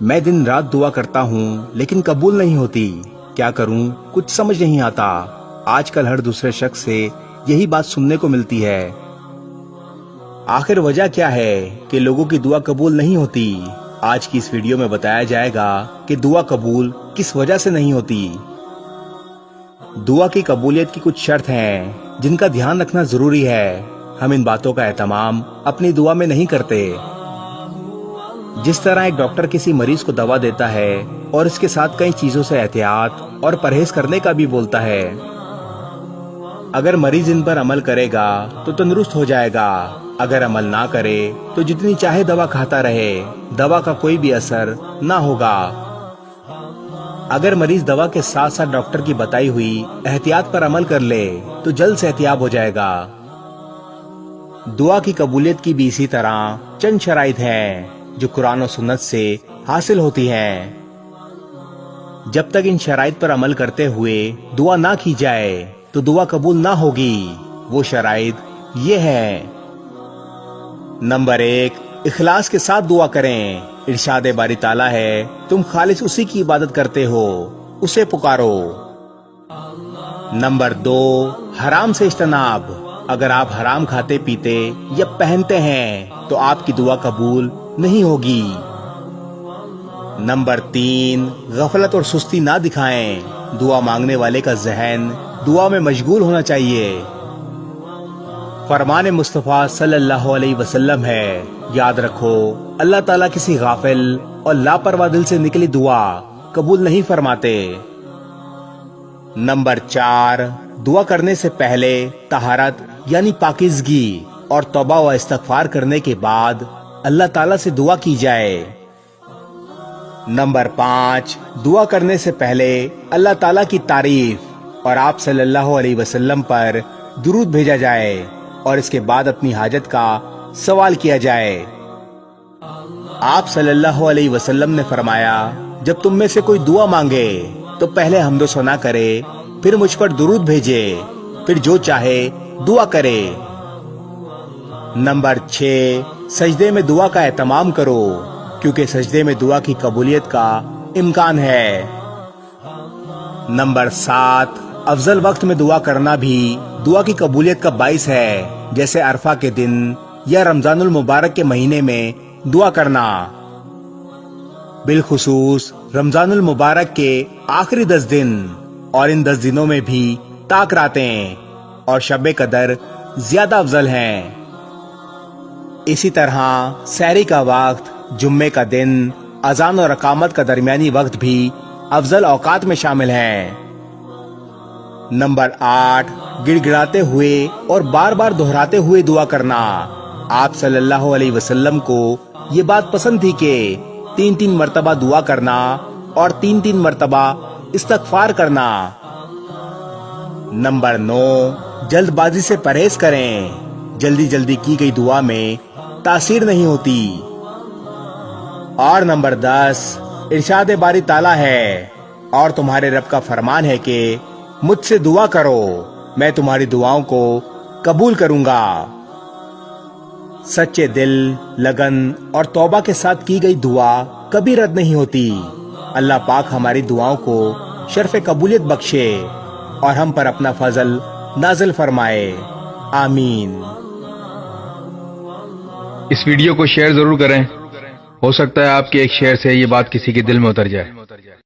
میں دن رات دعا کرتا ہوں لیکن قبول نہیں ہوتی، کیا کروں کچھ سمجھ نہیں آتا۔ آج کل ہر دوسرے شخص سے یہی بات سننے کو ملتی ہے۔ آخر وجہ کیا ہے کہ لوگوں کی دعا قبول نہیں ہوتی؟ آج کی اس ویڈیو میں بتایا جائے گا کہ دعا قبول کس وجہ سے نہیں ہوتی۔ دعا کی قبولیت کی کچھ شرط ہیں جن کا دھیان رکھنا ضروری ہے۔ ہم ان باتوں کا اہتمام اپنی دعا میں نہیں کرتے۔ جس طرح ایک ڈاکٹر کسی مریض کو دوا دیتا ہے اور اس کے ساتھ کئی چیزوں سے احتیاط اور پرہیز کرنے کا بھی بولتا ہے۔ اگر مریض ان پر عمل کرے گا تو تندرست ہو جائے گا، اگر عمل نہ کرے تو جتنی چاہے دوا کھاتا رہے، دوا کا کوئی بھی اثر نہ ہوگا۔ اگر مریض دوا کے ساتھ ساتھ ڈاکٹر کی بتائی ہوئی احتیاط پر عمل کر لے تو جلد سے صحتیاب ہو جائے گا۔ دعا کی قبولیت کی بھی اسی طرح چند شرائط ہیں جو قرآن و سنت سے حاصل ہوتی ہیں۔ جب تک ان شرائط پر عمل کرتے ہوئے دعا نہ کی جائے تو دعا قبول نہ ہوگی۔ وہ شرائط یہ ہیں: نمبر 1، اخلاص کے ساتھ دعا کریں۔ ارشاد باری تعالیٰ ہے، تم خالص اسی کی عبادت کرتے ہو، اسے پکارو۔ نمبر 2، حرام سے اجتناب۔ اگر آپ حرام کھاتے پیتے یا پہنتے ہیں تو آپ کی دعا قبول نہیں ہوگی۔ نمبر 3، غفلت اور سستی نہ دکھائیں۔ دعا مانگنے والے کا ذہن دعا میں مشغول ہونا چاہیے۔ فرمان مصطفیٰ صلی اللہ علیہ وسلم ہے، یاد رکھو اللہ تعالیٰ کسی غافل اور لاپرواہ دل سے نکلی دعا قبول نہیں فرماتے۔ نمبر 4، دعا کرنے سے پہلے طہارت یعنی پاکیزگی اور توبہ و استغفار کرنے کے بعد اللہ تعالیٰ سے دعا کی جائے۔ نمبر 5، دعا کرنے سے پہلے اللہ تعالیٰ کی تعریف اور آپ صلی اللہ علیہ وسلم پر درود بھیجا جائے اور اس کے بعد اپنی حاجت کا سوال کیا جائے۔ آپ صلی اللہ علیہ وسلم نے فرمایا، جب تم میں سے کوئی دعا مانگے تو پہلے حمد و ثنا کرے، پھر مجھ پر درود بھیجے، پھر جو چاہے دعا کرے۔ نمبر 6، سجدے میں دعا کا اہتمام کرو، کیونکہ سجدے میں دعا کی قبولیت کا امکان ہے۔ نمبر 7، افضل وقت میں دعا کرنا بھی دعا کی قبولیت کا باعث ہے، جیسے عرفہ کے دن یا رمضان المبارک کے مہینے میں دعا کرنا۔ بالخصوص رمضان المبارک کے آخری 10 دن اور ان 10 دنوں میں بھی طاق راتیں اور شب قدر زیادہ افضل ہیں۔ اسی طرح سحری کا وقت، جمعے کا دن، اذان اور اقامت کا درمیانی وقت بھی افضل اوقات میں شامل ہیں۔ نمبر 8، گڑ گڑاتے ہوئے اور بار بار دہراتے ہوئے دعا کرنا۔ آپ صلی اللہ علیہ وسلم کو یہ بات پسند تھی کہ 3 مرتبہ دعا کرنا اور 3 مرتبہ استغفار کرنا۔ نمبر 9، جلد بازی سے پرہیز کریں۔ جلدی کی گئی دعا میں تاثیر نہیں ہوتی۔ اور نمبر 10، ارشاد باری تعالیٰ ہے، اور تمہارے رب کا فرمان ہے کہ مجھ سے دعا کرو، میں تمہاری دعاؤں کو قبول کروں گا۔ سچے دل، لگن اور توبہ کے ساتھ کی گئی دعا کبھی رد نہیں ہوتی۔ اللہ پاک ہماری دعاؤں کو شرف قبولیت بخشے اور ہم پر اپنا فضل نازل فرمائے، آمین۔ اس ویڈیو کو شیئر ضرور کریں، ہو سکتا ہے آپ کے ایک شیئر سے یہ بات کسی کے دل میں اتر جائے۔